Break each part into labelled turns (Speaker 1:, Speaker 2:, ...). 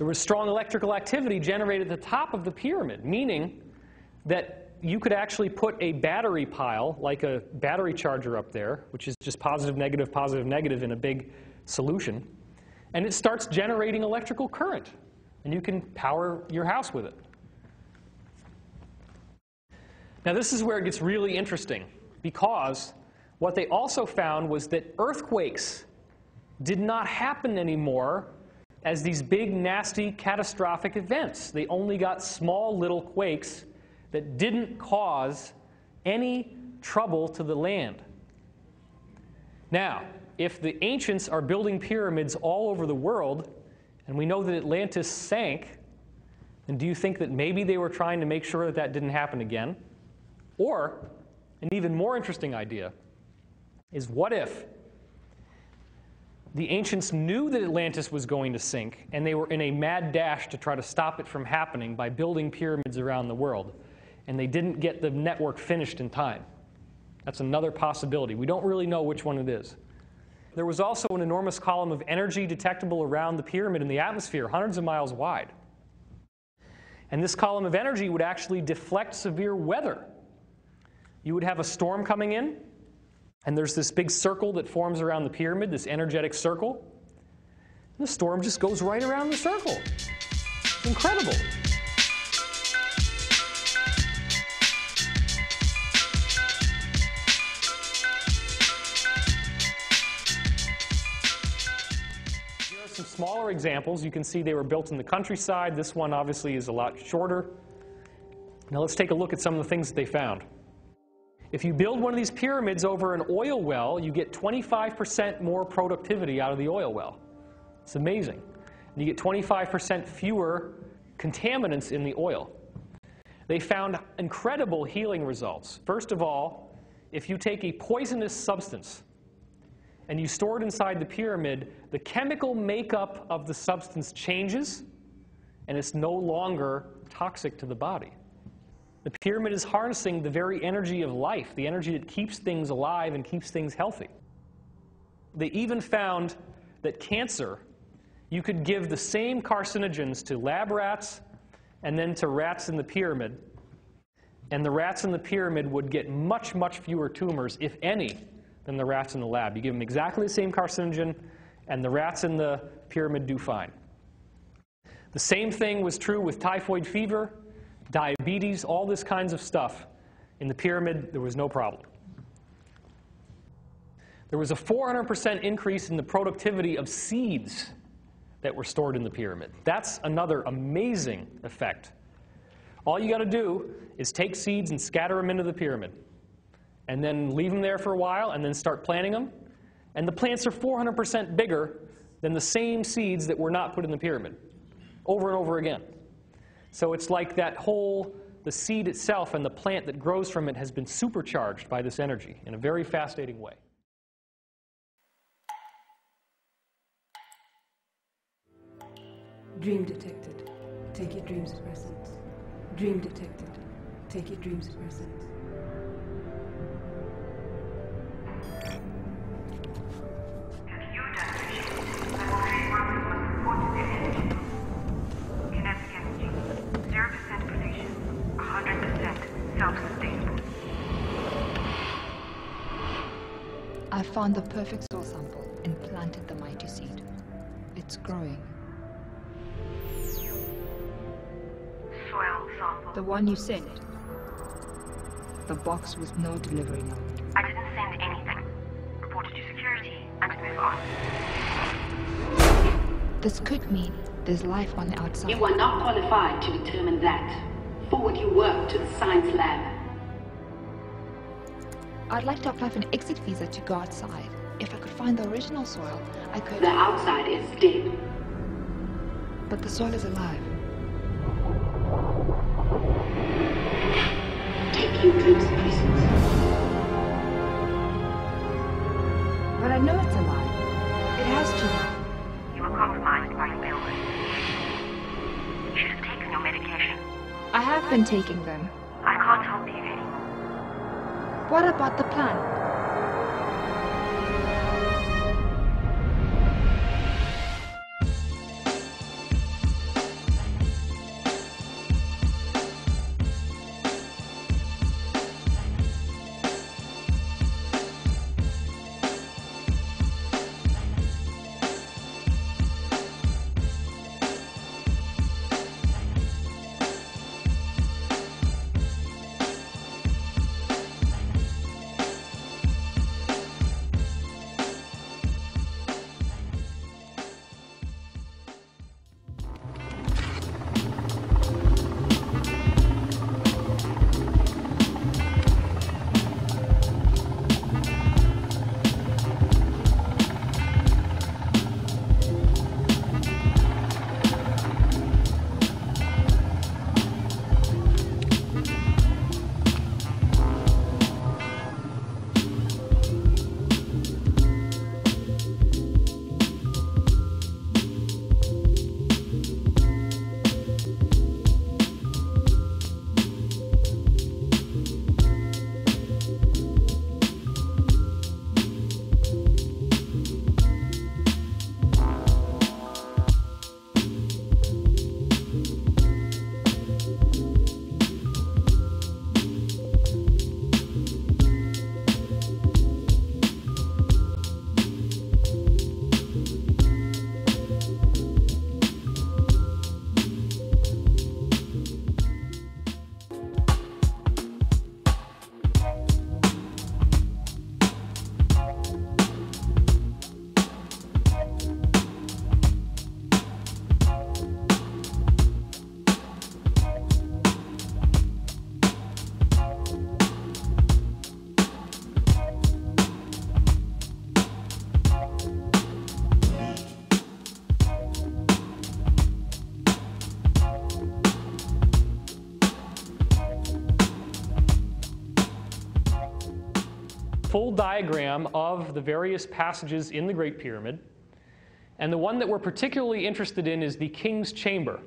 Speaker 1: There was strong electrical activity generated at the top of the pyramid, meaning that you could actually put a battery pile, like a battery charger up there, which is just positive, negative in a big solution, and it starts generating electrical current, and you can power your house with it. Now this is where it gets really interesting, because what they also found was that earthquakes did not happen anymore as these big, nasty, catastrophic events. They only got small little quakes that didn't cause any trouble to the land. Now, if the ancients are building pyramids all over the world, and we know that Atlantis sank, then do you think that maybe they were trying to make sure that that didn't happen again? Or, an even more interesting idea is, what if the ancients knew that Atlantis was going to sink, and they were in a mad dash to try to stop it from happening by building pyramids around the world, and they didn't get the network finished in time? That's another possibility. We don't really know which one it is. There was also an enormous column of energy detectable around the pyramid in the atmosphere, hundreds of miles wide. And this column of energy would actually deflect severe weather. You would have a storm coming in, and there's this big circle that forms around the pyramid, this energetic circle. And the storm just goes right around the circle. It's incredible. Here are some smaller examples. You can see they were built in the countryside. This one obviously is a lot shorter. Now let's take a look at some of the things that they found. If you build one of these pyramids over an oil well, you get 25% more productivity out of the oil well. It's amazing. And you get 25% fewer contaminants in the oil. They found incredible healing results. First of all, if you take a poisonous substance and you store it inside the pyramid, the chemical makeup of the substance changes, and it's no longer toxic to the body. The pyramid is harnessing the very energy of life, the energy that keeps things alive and keeps things healthy. They even found that cancer, you could give the same carcinogens to lab rats and then to rats in the pyramid, and the rats in the pyramid would get much, much fewer tumors, if any, than the rats in the lab. You give them exactly the same carcinogen, and the rats in the pyramid do fine. The same thing was true with typhoid fever, diabetes, all this kinds of stuff. In the pyramid, there was no problem. There was a 400% increase in the productivity of seeds that were stored in the pyramid. That's another amazing effect. All you got to do is take seeds and scatter them into the pyramid, and then leave them there for a while, and then start planting them. And the plants are 400% bigger than the same seeds that were not put in the pyramid, over and over again. So it's like the seed itself and the plant that grows from it has been supercharged by this energy in a very fascinating way.
Speaker 2: Dream detected. Take your dreams present. Dream detected. Take your dreams present.
Speaker 3: I found the perfect soil sample and planted the mighty seed. It's growing.
Speaker 4: Soil sample.
Speaker 3: The one you sent. The box with no delivery note.
Speaker 4: I didn't send anything. Report it to security and move on.
Speaker 3: This could mean there's life on the outside.
Speaker 5: You are not qualified to determine that. Forward your work to the science lab.
Speaker 3: I'd like to apply for an exit visa to go outside. If I could find the original soil, I could...
Speaker 5: The outside is dead.
Speaker 3: But the soil is alive.
Speaker 5: Take your dreams present.
Speaker 3: But I know it's alive. It has to.
Speaker 4: You were compromised by your illness. You should have taken your medication.
Speaker 3: I have been taking them.
Speaker 4: I can't help you anymore.
Speaker 3: What about the plan?
Speaker 1: full diagram of the various passages in the Great Pyramid. And the one that we're particularly interested in is the King's Chamber,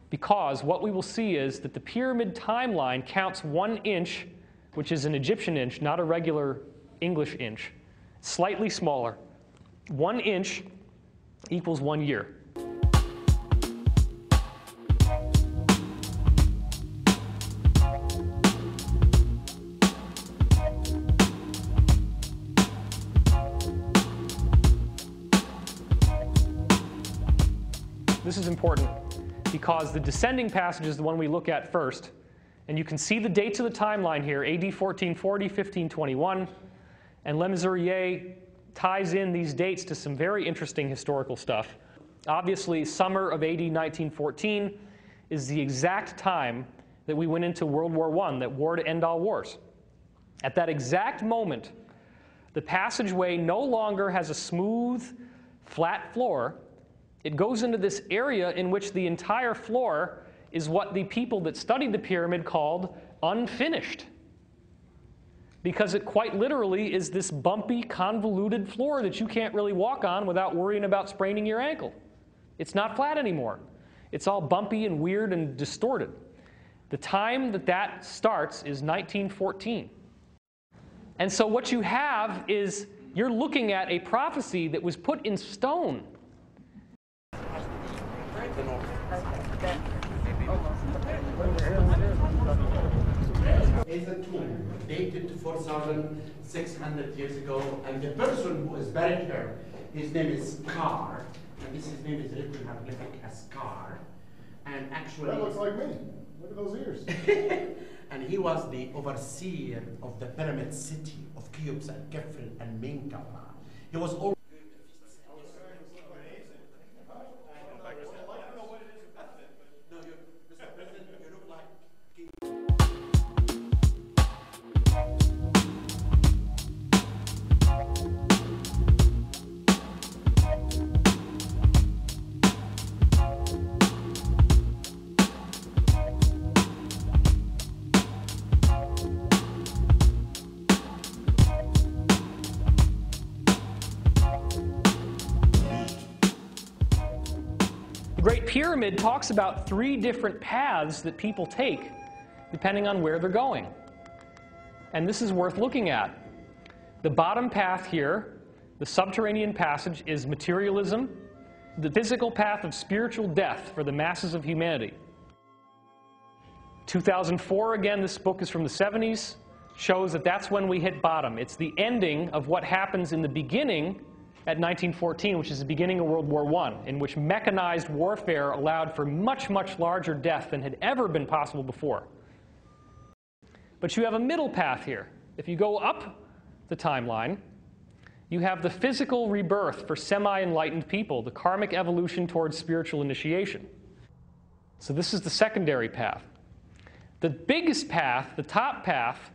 Speaker 1: because what we will see is that the pyramid timeline counts 1 inch, which is an Egyptian inch, not a regular English inch, slightly smaller. 1 inch equals 1 year. This is important because the descending passage is the one we look at first. And you can see the dates of the timeline here, AD 1440, 1521. And Le Mesurier ties in these dates to some very interesting historical stuff. Obviously, summer of AD 1914 is the exact time that we went into World War I, that war to end all wars. At that exact moment, the passageway no longer has a smooth, flat floor. It goes into this area in which the entire floor is what the people that studied the pyramid called unfinished. Because it quite literally is this bumpy, convoluted floor that you can't really walk on without worrying about spraining your ankle. It's not flat anymore. It's all bumpy and weird and distorted. The time that that starts is 1914. And so what you have is you're looking at a prophecy that was put in stone.
Speaker 6: Is a tomb dated to 4,600 years ago, and the person who is buried here, his name is Kar, and his name is written in hieroglyphic as Kar, and actually
Speaker 7: that looks like me. Look at those ears.
Speaker 6: And he was the overseer of the pyramid city of Cheops and Kefren and Menkaure. He was all
Speaker 1: Great Pyramid talks about 3 different paths that people take depending on where they're going. And this is worth looking at. The bottom path here, the subterranean passage, is materialism, the physical path of spiritual death for the masses of humanity. 2004, again, this book is from the 70s, shows that that's when we hit bottom. It's the ending of what happens in the beginning at 1914, which is the beginning of World War I, in which mechanized warfare allowed for much, much larger death than had ever been possible before. But you have a middle path here. If you go up the timeline, you have the physical rebirth for semi-enlightened people, the karmic evolution towards spiritual initiation. So this is the secondary path. The biggest path, the top path,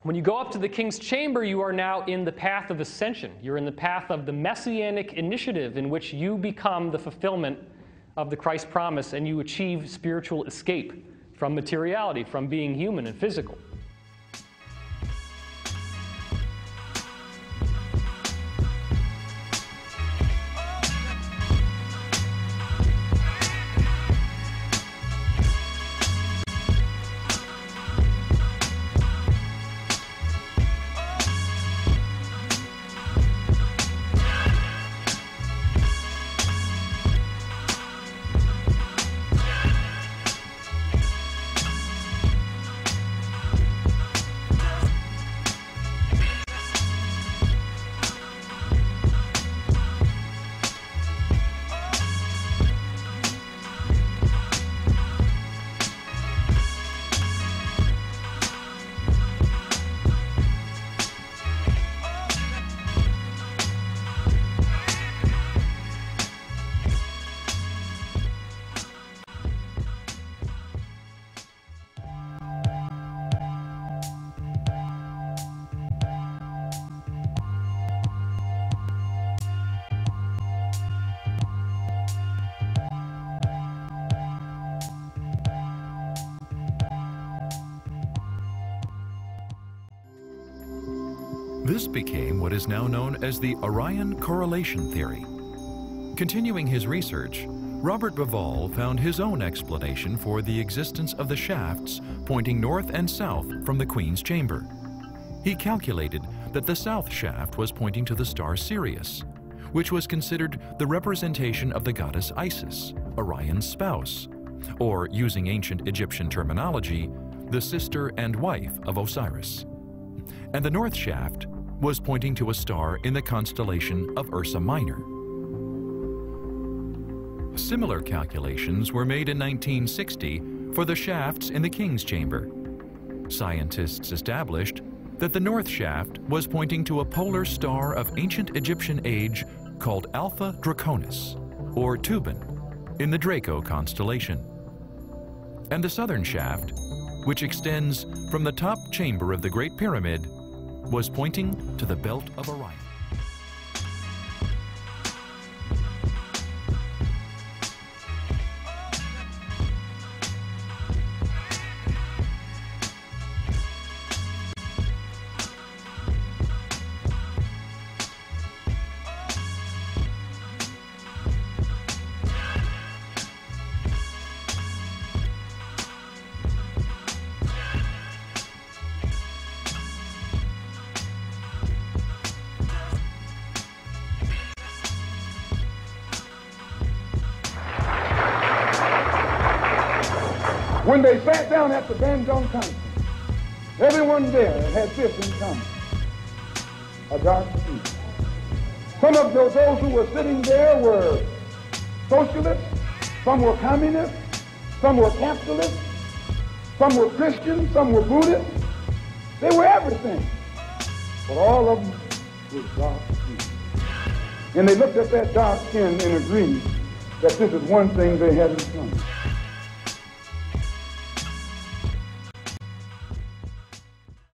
Speaker 1: when you go up to the King's Chamber, you are now in the path of ascension. You're in the path of the messianic initiative in which you become the fulfillment of the Christ promise and you achieve spiritual escape from materiality, from being human and physical.
Speaker 8: This became what is now known as the Orion correlation theory. Continuing his research, Robert Bauval found his own explanation for the existence of the shafts pointing north and south from the Queen's chamber. He calculated that the south shaft was pointing to the star Sirius, which was considered the representation of the goddess Isis, Orion's spouse, or using ancient Egyptian terminology, the sister and wife of Osiris. And the north shaft was pointing to a star in the constellation of Ursa Minor. Similar calculations were made in 1960 for the shafts in the King's Chamber. Scientists established that the north shaft was pointing to a polar star of ancient Egyptian age called Alpha Draconis, or Tuban, in the Draco constellation. And the southern shaft, which extends from the top chamber of the Great Pyramid, was pointing to the belt of Orion.
Speaker 9: When they sat down at the Bandung Conference, everyone there had this in common: a dark secret. Some of those who were sitting there were socialists, some were communists, some were capitalists, some were Christians, some were Buddhists. They were everything. But all of them were dark skinned. And they looked at that dark skin and agreed that this is one thing they had in common.